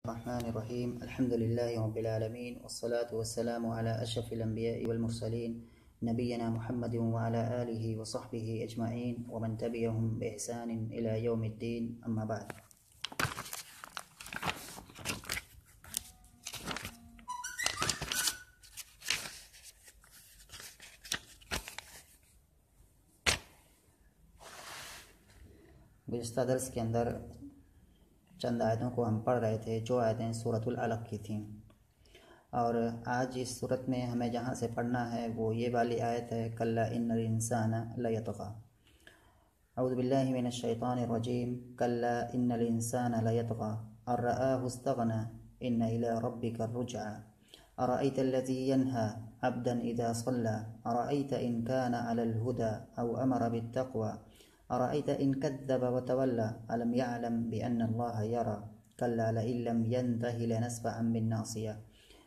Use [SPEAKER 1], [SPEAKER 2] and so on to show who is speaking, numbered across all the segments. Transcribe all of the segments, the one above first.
[SPEAKER 1] الرحمن الرحيم الحمد لله رب العالمين والصلاة والسلام على أشرف الأنبياء والمرسلين نبينا محمد وعلى آله وصحبه أجمعين ومن تبعهم بإحسان إلى يوم الدين أما بعد. گزشتہ درس کے اندر چند آیتوں کو ہم پڑھ رہے تھے جو آیتیں سورۃ العلق کی تھیں، اور آج اس صورت میں ہمیں جہاں سے پڑھنا ہے وہ یہ والی آیت ہے کلا ان الانسان لیطغی. اعوذ باللہ من الشیطان الرجیم. کلا ان الانسان لیطغی ان رآہ استغنی ان الی ربک الرجعی ارأیت الذی ینہی عبدا اذا صلی ارأیت ان کان علی الہدی او امر بالتقوی ارأیت ان کذب وتولی الم یعلم بأن اللہ یری کلا لئن لم ینتہ لنسفعا بالناصیہ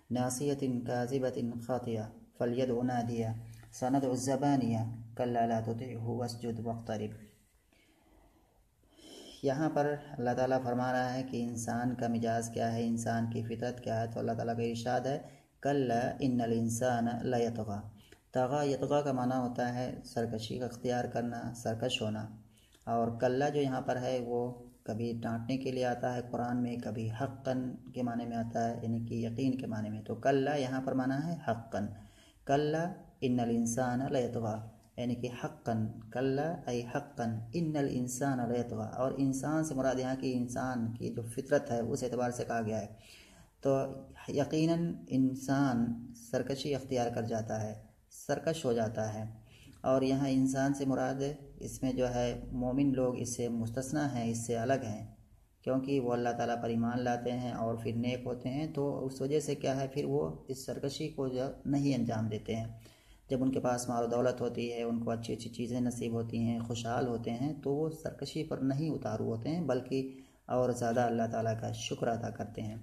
[SPEAKER 1] ناصیۃ کاذبۃ خاطیہ فلیدع نادیہ سندع الزبانیہ کلا لا تطعہ واسجد واقترب. یہاں پر اللہ تعالیٰ فرما رہا ہے کہ انسان کا مزاج کیا ہے، انسان کی فطرت کیا ہے. تو اللہ تعالیٰ کا ارشاد ہے کلا ان الانسان لیطغی. طغی یطغی کا معنی ہوتا ہے سرکشی کا اختیار کرنا، سرکش ہونا. اور کلا جو یہاں پر ہے وہ کبھی ڈانٹنے کے لیے آتا ہے قرآن میں، کبھی حقاً کے معنی میں آتا ہے، یعنی کہ یقین کے معنی میں. تو کلا یہاں پر معنی ہے حقاً. کلا ان الانسان لیطغی یعنی کہ حقاً، کلا ای حقاً ان الانسان لیطغی. اور انسان سے مراد یہاں کی انسان کی جو فطرت ہے اس اعتبار سے کہا گیا ہے. تو یقیناً انسان سرکشی اختیار کر جاتا ہے، سرکش ہو جاتا ہے. اور یہاں انسان سے مراد اس میں جو ہے مومن لوگ اس سے مستثنی ہیں، اس سے الگ ہیں، کیونکہ وہ اللہ تعالیٰ پر ایمان لاتے ہیں اور پھر نیک ہوتے ہیں. تو اس وجہ سے کیا ہے، پھر وہ اس سرکشی کو جو نہیں انجام دیتے ہیں. جب ان کے پاس مال و دولت ہوتی ہے، ان کو اچھی اچھی چیزیں نصیب ہوتی ہیں، خوشحال ہوتے ہیں، تو وہ سرکشی پر نہیں اتارو ہوتے ہیں بلکہ اور زیادہ اللہ تعالیٰ کا شکر ادا کرتے ہیں.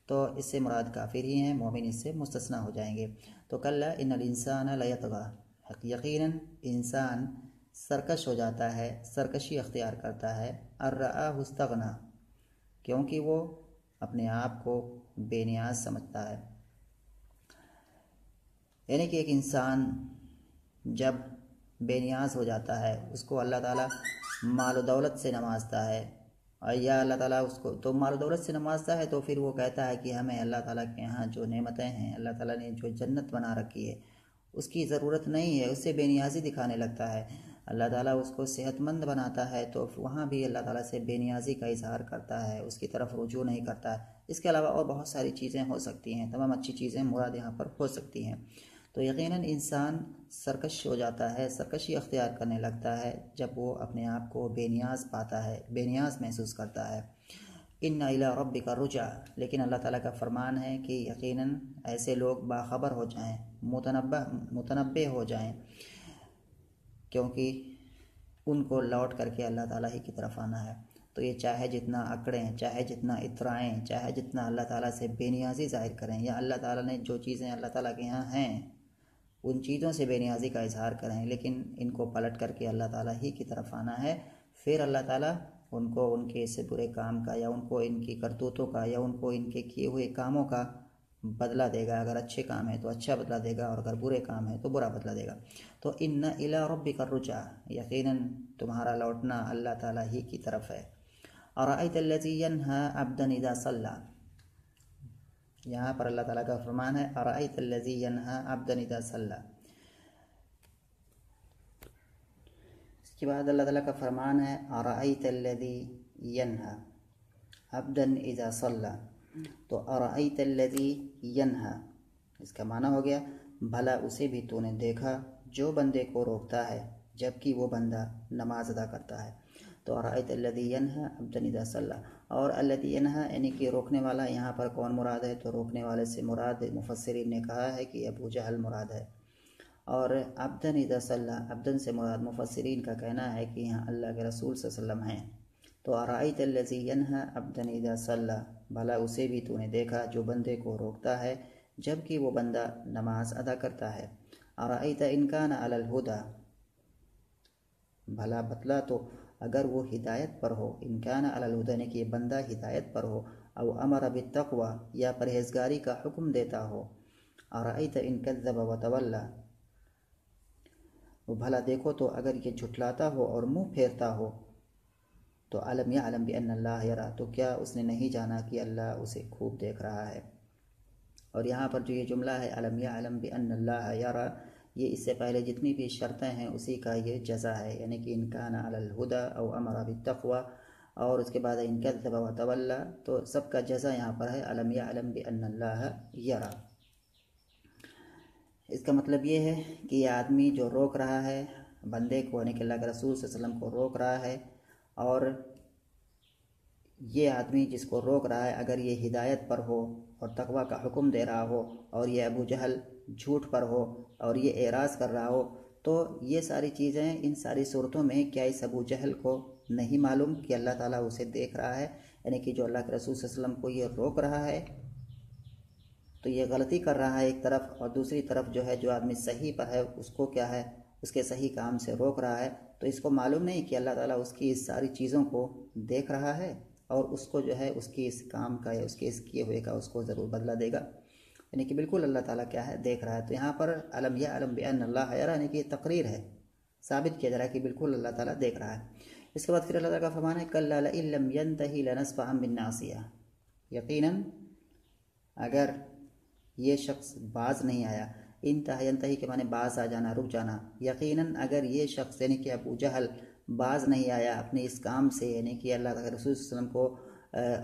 [SPEAKER 1] تو اس سے مراد کافر ہی ہیں، مومن اس سے مستثنی ہو جائیں گے. تو کلا ان الانسان لیطغی یقیناً انسان سرکش ہو جاتا ہے، سرکشی اختیار کرتا ہے. ان رآہ استغنی کیونکہ وہ اپنے آپ کو بے نیاز سمجھتا ہے. یعنی کہ ایک انسان جب بے نیاز ہو جاتا ہے، اس کو اللہ تعالیٰ مال و دولت سے نوازتا ہے، یا اللہ تعالیٰ اس کو تو مال و دولت سے نوازتا ہے، تو پھر وہ کہتا ہے کہ ہمیں اللہ تعالیٰ کے یہاں جو نعمتیں ہیں، اللہ تعالیٰ نے جو جنت بنا رکھی ہے اس کی ضرورت نہیں ہے، اس سے بے نیازی دکھانے لگتا ہے. اللہ تعالیٰ اس کو صحت مند بناتا ہے تو وہاں بھی اللہ تعالیٰ سے بے نیازی کا اظہار کرتا ہے، اس کی طرف رجوع نہیں کرتا ہے. اس کے علاوہ اور بہت ساری چیزیں ہو سکتی ہیں، تمام اچھی چیزیں مراد یہاں پر ہو سکتی ہیں. تو یقیناً انسان سرکش ہو جاتا ہے، سرکشی اختیار کرنے لگتا ہے جب وہ اپنے آپ کو بے نیاز پاتا ہے، بے نیاز محسوس کرتا ہے. ان الی ربک الرجعی لیکن اللہ تعالیٰ کا فرمان ہے کہ یقیناً ایسے لوگ باخبر ہو جائیں، متنبہ ہو جائیں، کیونکہ ان کو لوٹ کر کے اللہ تعالیٰ ہی کی طرف آنا ہے. تو یہ چاہے جتنا اکڑیں، چاہے جتنا اترائیں، چاہے جتنا اللہ تعالیٰ سے بے نیازی ظاہر کریں، یا اللہ تعالیٰ نے جو چیزیں اللہ تعالیٰ کے یہاں ہیں ان چیزوں سے بے نیازی کا اظہار کریں، لیکن ان کو پلٹ کر کے اللہ تعالیٰ ہی کی طرف آنا ہے. پھر اللہ تعالیٰ ان کو ان کے اس برے کام کا، یا ان کو ان کی کرتوتوں کا، یا ان کو ان کے کیے ہوئے کاموں کا بدلہ دے گا. اگر اچھے کام ہے تو اچھا بدلہ دے گا، اور اگر برے کام ہے تو برا بدلہ دے گا. تو ان الی ربک الرجعی یقیناً تمہارا لوٹنا اللہ تعالیٰ ہی کی طرف ہے. ارأیت الذی ینہی عبدا اذا صلی یہاں پر اللہ تعالیٰ کا فرمان ہے ارأیت الذی ینہی عبدا اذا صلی. اس کے بعد اللہ تعالیٰ کا فرمان ہے ارأیت الذی ینہی عبدا اذا صلی. تو ارأیت الذی ینہی اس کا معنی ہو گیا بھلا اسے بھی تو نے دیکھا جو بندے کو روکتا ہے جبکہ وہ بندہ نماز ادا کرتا ہے. تو ارأیت الذی ینہی عبدا اذا صلی. اور الذی ینہی یعنی کہ روکنے والا، یہاں پر کون مراد ہے؟ تو روکنے والے سے مراد مفسرین نے کہا ہے کہ ابو جہل مراد ہے. اور عبدا اذا صلی، عبدن سے مراد مفسرین کا کہنا ہے کہ یہاں اللہ کے رسول صلی اللہ علیہ وسلم ہیں. تو ارأیت الذی ینہی عبدا اذا صلی بھلا اسے بھی تو نے دیکھا جو بندے کو روکتا ہے جبکہ وہ بندہ نماز ادا کرتا ہے. ارأیت ان کان علی الہدی بھلا بتلا تو اگر وہ ہدایت پر ہو، ان کان علی الہدی یعنی کہ یہ بندہ ہدایت پر ہو، او امر بالتقوی یا پرہیزگاری کا حکم دیتا ہو، ارأیت ان کذب وتولی، وہ بھلا دیکھو تو اگر یہ جھٹلاتا ہو اور منہ پھیرتا ہو، تو علم یعلم بان اللہ یرا، تو کیا اس نے نہیں جانا کہ اللہ اسے خوب دیکھ رہا ہے۔ اور یہاں پر جو یہ جملہ ہے علم یعلم بان اللہ یرا، یہ اس سے پہلے جتنی بھی شرطیں ہیں اسی کا یہ جزا ہے، یعنی کہ ان کان علی الہدی او امر بالتقوی، اور اس کے بعد ان کذب وتولی، تو سب کا جزا یہاں پر ہے علم یعلم بان اللہ یرا۔ اس کا مطلب یہ ہے کہ یہ آدمی جو روک رہا ہے بندے کو، یعنی کہ اللہ کے رسول صلی اللہ علیہ وسلم کو روک رہا ہے، اور یہ آدمی جس کو روک رہا ہے اگر یہ ہدایت پر ہو اور تقوی کا حکم دے رہا ہو، اور یہ ابو جہل جھوٹ پر ہو اور یہ اعراض کر رہا ہو، تو یہ ساری چیزیں ان ساری صورتوں میں کیا اس ابو جہل کو نہیں معلوم کہ اللہ تعالیٰ اسے دیکھ رہا ہے؟ یعنی کہ جو اللہ کے رسول صلی اللہ علیہ وسلم کو یہ روک رہا ہے تو یہ غلطی کر رہا ہے ایک طرف، اور دوسری طرف جو ہے جو آدمی صحیح پر ہے اس کو کیا ہے، اس کے صحیح کام سے روک رہا ہے، تو اس کو معلوم نہیں کہ اللہ تعالیٰ اس کی اس ساری چیزوں کو دیکھ رہا ہے، اور اس کو جو ہے اس کی اس کام کا یا اس کے اس کیے ہوئے کا اس کو ضرور بدلہ دے گا، یعنی کہ بالکل اللہ تعالیٰ کیا ہے، دیکھ رہا ہے۔ تو یہاں پر علم یعلم بان اللہ یرا، یعنی کہ یہ تقریر ہے، ثابت کیا جا رہا ہے کہ بالکل اللہ تعالیٰ دیکھ رہا ہے۔ اس کے بعد پھر اللہ تعالیٰ کا فرمان ہے کلا لئن لم ینتہی لنصفعا بالناصیہ، یقیناً اگر یہ شخص باز نہیں آیا، ینتہی کے معنی باز آ جانا، رک جانا، یقیناً اگر یہ شخص یعنی کہ ابو جہل باز نہیں آیا اپنے اس کام سے، یعنی کہ اللہ کے رسول صلی اللہ علیہ وسلم کو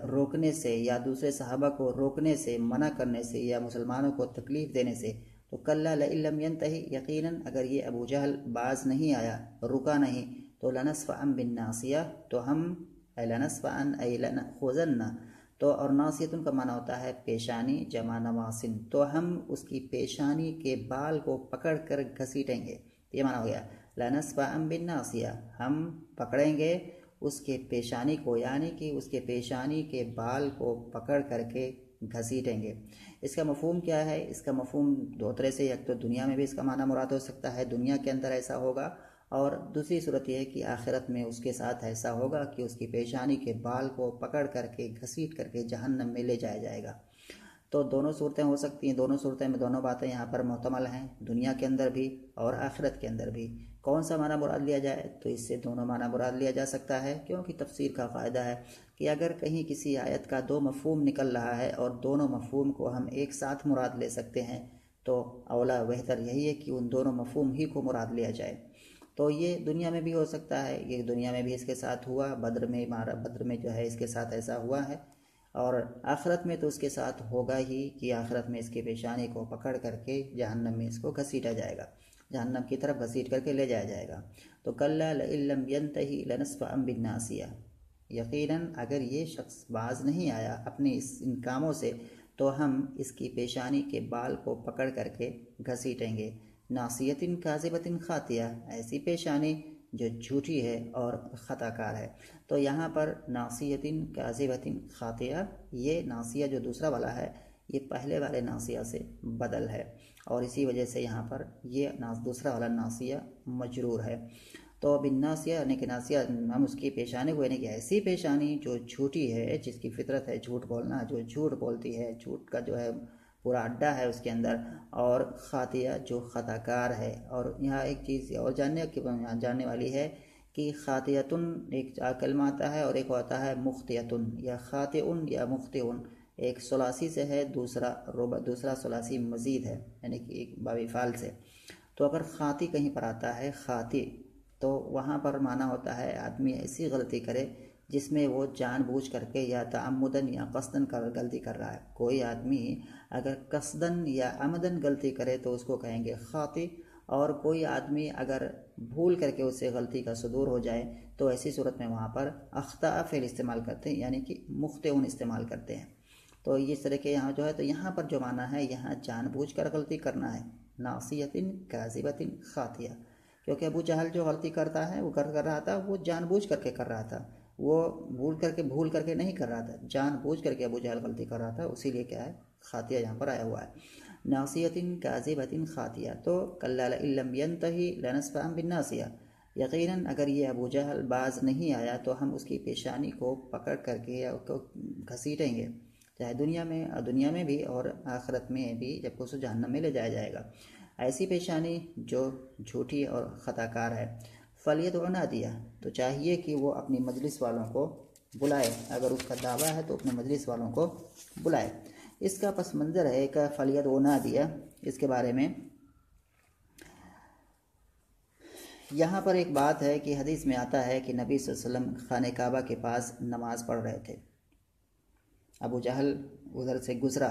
[SPEAKER 1] روکنے سے یا دوسرے صحابہ کو روکنے سے، منع کرنے سے، یا مسلمانوں کو تکلیف دینے سے، تو کلا لئن لم ینتہی، یقیناً اگر یہ ابو جہل باز نہیں آیا، رکا نہیں، تو لنصفعا بالناصیہ، تو ہم لنصفعا ای لنأخذن، تو اور ناصیتن کا معنی ہوتا ہے پیشانی جمع نواسن، تو ہم اس کی پیشانی کے بال کو پکڑ کر گھسیٹیں گے، یہ معنی ہو گیا لنصفعا بالناصیہ، ہم پکڑیں گے اس کے پیشانی کو، یعنی کہ اس کے پیشانی کے بال کو پکڑ کر کے گھسیٹیں گے۔ اس کا مفہوم کیا ہے؟ اس کا مفہوم دو طرح سے، ایک تو دنیا میں بھی اس کا معنی مراد ہو سکتا ہے، دنیا کے اندر ایسا ہوگا، اور دوسری صورت یہ ہے کہ آخرت میں اس کے ساتھ ایسا ہوگا کہ اس کی پیشانی کے بال کو پکڑ کر کے گھسیٹ کر کے جہنم میں لے جایا جائے گا۔ تو دونوں صورتیں ہو سکتی ہیں، دونوں صورتیں میں دونوں باتیں یہاں پر محتمل ہیں، دنیا کے اندر بھی اور آخرت کے اندر بھی۔ کون سا معنی مراد لیا جائے؟ تو اس سے دونوں معنی مراد لیا جا سکتا ہے، کیونکہ تفسیر کا قاعدہ ہے کہ اگر کہیں کسی آیت کا دو مفہوم نکل رہا ہے اور دونوں مفہوم کو ہم ایک ساتھ مراد لے سکتے ہیں، تو اولا بہتر یہی ہے کہ ان دونوں مفہوم ہی کو مراد لیا جائے۔ تو یہ دنیا میں بھی ہو سکتا ہے، یہ دنیا میں بھی اس کے ساتھ ہوا، بدر میں جو ہے اس کے ساتھ ایسا ہوا ہے، اور آخرت میں تو اس کے ساتھ ہوگا ہی کہ آخرت میں اس کی پیشانی کو پکڑ کر کے جہنم میں اس کو گھسیٹا جائے گا، جہنم کی طرف گھسیٹ کر کے لے جایا جائے گا۔ تو کلا لئن لم ینتہی لنصفعا بالناصیہ، یقیناً اگر یہ شخص باز نہیں آیا اپنے ان کاموں سے، تو ہم اس کی پیشانی کے بال کو پکڑ کر کے گھسیٹیں گے۔ ناصیۃ کاذبۃ خاطیہ، ایسی پیشانی جو جھوٹی ہے اور خطا کار ہے۔ تو یہاں پر ناصیۃ کاذبۃ خاطیہ، یہ ناصیہ جو دوسرا والا ہے یہ پہلے والے ناصیہ سے بدل ہے، اور اسی وجہ سے یہاں پر یہ دوسرا والا ناصیہ مجرور ہے۔ تو بالناصیہ یعنی کہ ناصیہ ہم اس کی پیشانی کو، یعنی کہ ایسی پیشانی جو جھوٹی ہے، جس کی فطرت ہے جھوٹ بولنا، جو جھوٹ بولتی ہے، جھوٹ کا جو ہے پورا اڈا ہے اس کے اندر، اور خاطیہ جو خطا کار ہے۔ اور یہاں ایک چیز اور جاننے والی ہے کہ خاطیتن ایک کلمہ آتا ہے اور ایک ہوتا ہے مخطیتن، یا خاطئن یا مخطئن، ایک ثلاثی سے ہے، دوسرا ثلاثی مزید ہے، یعنی کہ ایک باب فعل سے۔ تو اگر خاطی کہیں پر آتا ہے خاطی، تو وہاں پر معنی ہوتا ہے آدمی ایسی غلطی کرے جس میں وہ جان بوجھ کر کے یا تعمدن یا قصدن غلطی کر رہا ہے۔ کوئی آدمی اگر قصدن یا عمدن غلطی کرے تو اس کو کہیں گے خاطی، اور کوئی آدمی اگر بھول کر کے اس سے غلطی کا صدور ہو جائے تو ایسی صورت میں وہاں پر اخطاء فعل استعمال کرتے ہیں، یعنی کہ مخطئون استعمال کرتے ہیں۔ تو اس طرح کے یہاں جو ہے، تو یہاں پر جو معنی ہے یہاں جان بوجھ کر غلطی کرنا ہے، ناصیۃ کاذبۃ خاطیہ، کیونکہ ابو جہل جو غلطی کرتا ہے وہ کر رہا تھا، وہ جان بوجھ کر کے کر رہا تھا، وہ بھول کر کے نہیں کر رہا تھا، جان بوجھ کر کے ابو جہل غلطی کر رہا تھا، اسی لیے کیا ہے خاطیہ یہاں پر آیا ہوا ہے، ناصیۃ کاذبۃ خاطیہ۔ تو کلا لئن لم ینتہی لنصفعا بالناصیہ، یقیناً اگر یہ ابو جہل باز نہیں آیا تو ہم اس کی پیشانی کو پکڑ کر کے یا اس کو گھسیٹیں گے، چاہے دنیا میں بھی اور آخرت میں بھی، جب اس جہنم میں لے جایا جائے گا، ایسی پیشانی جو جھوٹی اور خطا کار ہے۔ فلیدع نادیہ، تو چاہیے کہ وہ اپنی مجلس والوں کو بلائے، اگر اس کا دعویٰ ہے تو اپنے مجلس والوں کو بلائے۔ اس کا پس منظر ہے کہ فلیدع نادیہ، اس کے بارے میں یہاں پر ایک بات ہے کہ حدیث میں آتا ہے کہ نبی صلی اللہ علیہ وسلم خانہ کعبہ کے پاس نماز پڑھ رہے تھے۔ ابو جہل ادھر سے گزرا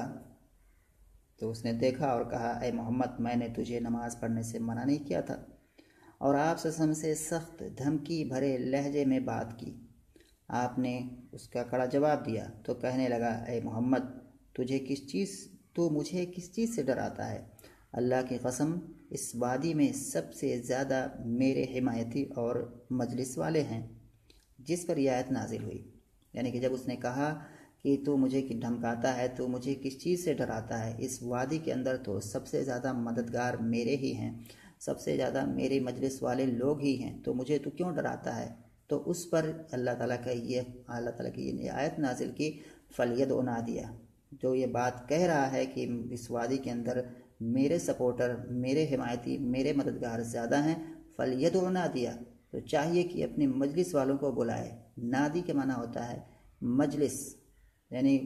[SPEAKER 1] تو اس نے دیکھا اور کہا، اے محمد، میں نے تجھے نماز پڑھنے سے منع نہیں کیا تھا؟ اور آپ صلی اللہ علیہ وسلم سے سخت دھمکی بھرے لہجے میں بات کی۔ آپ نے اس کا کڑا جواب دیا تو کہنے لگا، اے محمد، تو مجھے کس چیز سے ڈراتا ہے؟ اللہ کی قسم، اس وادی میں سب سے زیادہ میرے حمایتی اور مجلس والے ہیں۔ جس پر یہ آیت نازل ہوئی، یعنی کہ جب اس نے کہا کہ تو مجھے دھمکاتا ہے، تو مجھے کس چیز سے ڈراتا ہے؟ اس وادی کے اندر تو سب سے زیادہ مددگار میرے ہی ہیں، سب سے زیادہ میرے مجلس والے لوگ ہی ہیں، تو مجھے تو کیوں ڈراتا ہے؟ تو اس پر اللہ تعالیٰ کی یہ آیت نازل کی، فلیدع نادیہ، جو یہ بات کہہ رہا ہے کہ اس وادی کے اندر میرے سپورٹر، میرے حمایتی، میرے مددگار زیادہ ہیں، فلیدع نادیہ، تو چاہیے کہ اپنے مجلس والوں کو بلائے۔ نادی کے معنی ہوتا ہے مجلس، یعنی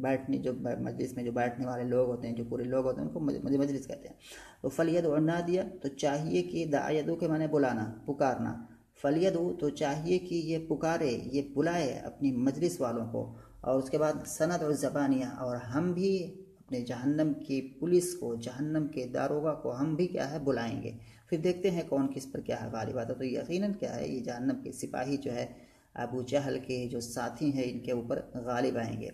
[SPEAKER 1] مجلس میں جو بیٹھنے والے لوگ ہوتے ہیں، جو پورے لوگ ہوتے ہیں، ان کو مجلس کہتے ہیں۔ تو فلیدع نادیہ، تو چاہیے کہ دعا کے معنی بلانا، پکارنا، فلیدع، تو چاہیے کہ یہ پکارے، یہ بلائے اپنی مجلس والوں کو۔ اور اس کے بعد سندع الزبانیہ، اور ہم بھی اپنے جہنم کی پولیس کو، جہنم کے داروغہ کو ہم بھی کیا ہے بلائیں گے، پھر دیکھتے ہیں کون کس پر کیا ہے غالب آتا۔ تو یقیناً کیا ہے، یہ جہنم کے سپاہی جو ہے ابو جہل کے جو ساتھی ہیں، ان کے اوپر غالب آئیں گے۔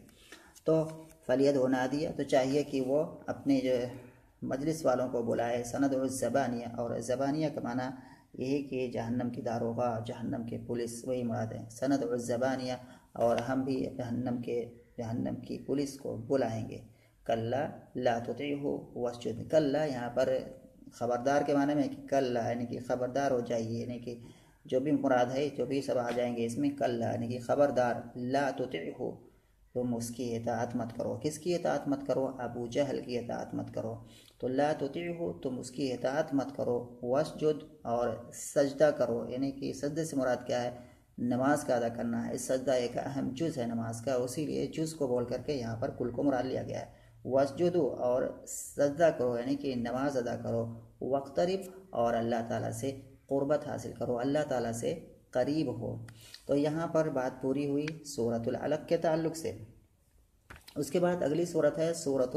[SPEAKER 1] تو فلیدع نادیہ، تو چاہیے کہ وہ اپنے جو مجلس والوں کو بلائے۔ سندع الزبانیہ، اور زبانیہ کا معنی یہی کہ جہنم کی داروغہ، جہنم کے پولیس، وہی مراد ہے، سندع الزبانیہ، اور ہم بھی جہنم کی پولیس کو بلائیں گے۔ کلا لا تطیعہ واسجد، کلا یہاں پر خبردار کے معنی میں کہ کلا، یعنی کہ خبردار ہو جائیے، یعنی کہ جو بھی مراد ہے، جو بھی سب آ جائیں گے اس میں، کلا یعنی کہ خبردار، لا تطیعہ، تم اس کی اطاعت مت کرو۔ کس کی اطاعت مت کرو؟ ابو جہل کی اطاعت مت کرو۔ تو لا تطیعہ، تم اس کی اطاعت مت کرو، واسجد، اور سجدہ کرو، یعنی کہ سجدے سے مراد کیا ہے؟ نماز کا ادا کرنا ہے۔ سجدہ ایک اہم جز ہے نماز کا، اسی لیے جز کو بول کر کے یہاں پر کل کو مراد لیا گیا ہے۔ واسجدوا، اور سجدہ کرو، یعنی کہ نماز ادا کرو، واقترب، اور اللہ تعالیٰ سے قربت حاصل کرو، اللہ تعالیٰ سے قریب ہو۔ تو یہاں پر بات پوری ہوئی سورۃ العلق کے تعلق سے۔ اس کے بعد اگلی سورت ہے سورۃ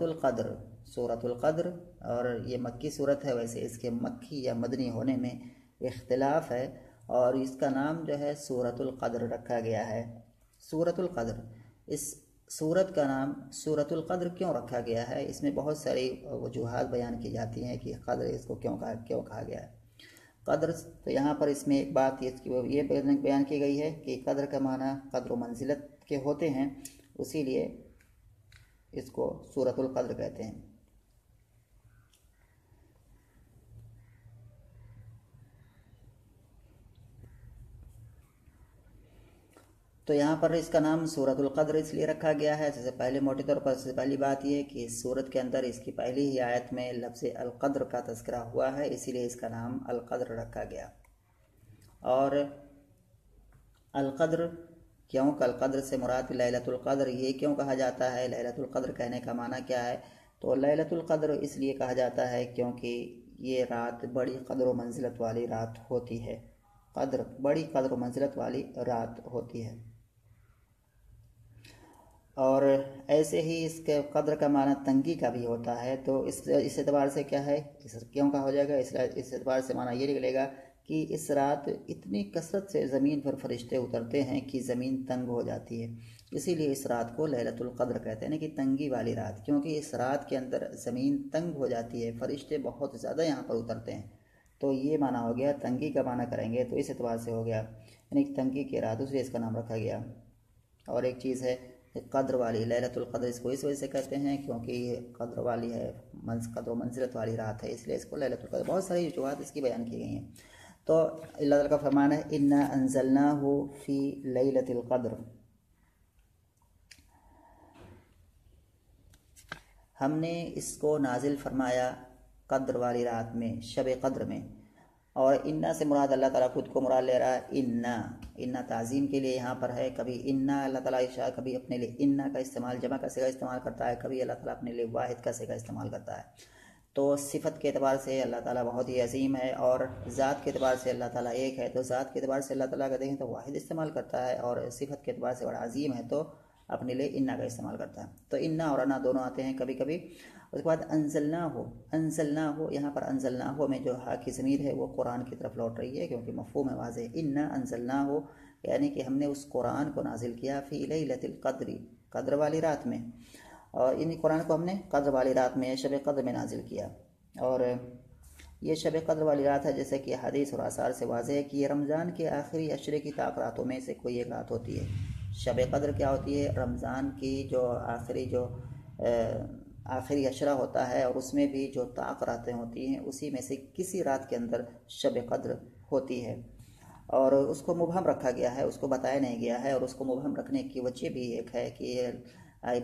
[SPEAKER 1] القدر۔ سورۃ القدر، اور یہ مکی سورت ہے، ویسے اس کے مکی یا مدنی ہونے میں اختلاف ہے، اور اس کا نام جو ہے سورۃ القدر رکھا گیا ہے۔ سورۃ القدر، اس سورت کا نام سورۃ القدر کیوں رکھا گیا ہے؟ اس میں بہت ساری وجوہات بیان کی جاتی ہیں کہ قدر اس کو کیوں کہا گیا ہے۔ قدر، تو یہاں پر اس میں ایک بات یہ بیان کی گئی ہے کہ قدر کا معنی قدر و منزلت کے ہوتے ہیں، اسی لیے اس کو سورۃ القدر کہتے ہیں۔ تو یہاں پر اس کا نام سورۃ القدر اس لیے رکھا گیا ہے، جیسے پہلے موٹے طور پر سب سے پہلی بات یہ ہے کہ اس سورت کے اندر اس کی پہلی ہی آیت میں لفظ القدر کا تذکرہ ہوا ہے، اسی لیے اس کا نام القدر رکھا گیا۔ اور القدر کیوں؟ القدر سے مراد لیلۃ القدر، یہ کیوں کہا جاتا ہے؟ لیلۃ القدر کہنے کا معنی کیا ہے؟ تو لیلۃ القدر اس لیے کہا جاتا ہے کیونکہ یہ رات بڑی قدر و منزلت والی رات ہوتی ہے، بڑی قدر و منزلت والی رات ہوتی ہے۔ اور ایسے ہی اس کے قدر کا معنی تنگی کا بھی ہوتا ہے، تو اس اعتبار سے کیا ہے، کیوں کہا ہو جائے گا؟ اس اعتبار سے معنی یہ نکلے گا کہ اس رات اتنی کثرت سے زمین پر فرشتے اترتے ہیں کہ زمین تنگ ہو جاتی ہے، اسی لیے اس رات کو لیلۃ القدر کہتے ہیں کہ تنگی والی رات، کیونکہ اس رات کے اندر زمین تنگ ہو جاتی ہے، فرشتے بہت زیادہ یہاں پر اترتے ہیں، تو یہ معنی ہو گیا۔ تنگی کا معنی کریں گے تو اس اعتبار سے ہو گیا، یعنی تنگی کی رات، اس لیے اس کا نام رکھا گیا۔ اور ایک چیز ہے قدر والی لیلۃ القدر اس کو اس وجہ سے کہتے ہیں کیونکہ یہ قدر والی ہے، قدر و منزلت والی رات ہے، اس لیے اس کو لیلۃ القدر، بہت ساری وجوہات اس کی بیان کی گئی ہیں۔ تو اللہ تعالیٰ کا فرمان ہے انا انزلناہ فی لیلۃ القدر، ہم نے اس کو نازل فرمایا قدر والی رات میں، شب قدر میں۔ اور انا سے مراد اللہ تعالیٰ خود کو مراد لے رہا ہے، انا تعظیم کے لیے یہاں پر ہے، کبھی انا اللہ تعالیٰ کبھی اپنے لیے انا کا استعمال جمع کا صیغہ استعمال کرتا ہے، کبھی اللہ تعالیٰ اپنے لیے واحد کا صیغہ استعمال کرتا ہے۔ تو صفت کے اعتبار سے اللہ تعالیٰ بہت ہی عظیم ہے، اور ذات کے اعتبار سے اللہ تعالیٰ ایک ہے، تو ذات کے اعتبار سے اللہ تعالیٰ کا دیکھیں تو واحد استعمال کرتا ہے، اور صفت کے اعتبار سے بڑا عظیم ہے تو اپنے لیے انا کا استعمال کرتا ہے۔ تو انا اور انا دونوں آتے ہیں کبھی کبھی۔ اس کے بعد انزلناہ، یہاں پر انزلناہ میں جو ہا کی ضمیر ہے وہ قرآن کی طرف لوٹ رہی ہے کیونکہ مفہوم ہے واضح، انا انزلناہ یعنی کہ ہم نے اس قرآن کو نازل کیا فی لیلۃ القدر، قدر والی رات میں، اور ان قرآن کو ہم نے قدر والی رات میں شب قدر میں نازل کیا۔ اور یہ شب قدر والی رات ہے جیسے کہ حدیث اور آثار سے واضح ہے کہ یہ رمضان کے آخری عشرے کی طاق راتوں میں سے کوئی ایک رات ہوتی ہے۔ شب قدر کیا ہوتی ہے؟ رمضان کی جو آخری عشرہ ہوتا ہے، اور اس میں بھی جو طاق راتیں ہوتی ہیں اسی میں سے کسی رات کے اندر شب قدر ہوتی ہے، اور اس کو مبہم رکھا گیا ہے، اس کو بتایا نہیں گیا ہے، اور اس کو مبہم رکھنے کی وجہ بھی ایک ہے کہ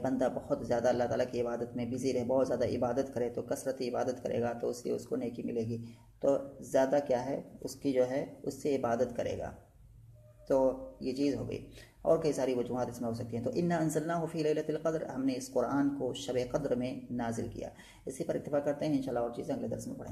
[SPEAKER 1] بندہ بہت زیادہ اللہ تعالیٰ کی عبادت میں بزی رہے، بہت زیادہ عبادت کرے تو کثرت عبادت کرے گا تو اس لیے اس کو نیکی ملے گی، تو زیادہ کیا ہے اس کی جو ہے اس سے عبادت کرے گا، تو یہ چیز ہو گئی۔ اور کئی ساری وجوہات اس میں ہو سکتی ہیں۔ تو انا انزلناہ فی لیلۃ القدر، ہم نے اس قرآن کو شب قدر میں نازل کیا۔ اسی پر اتفاق کرتے ہیں، انشاءاللہ اور چیزیں اگلے درس میں پڑھیں گے۔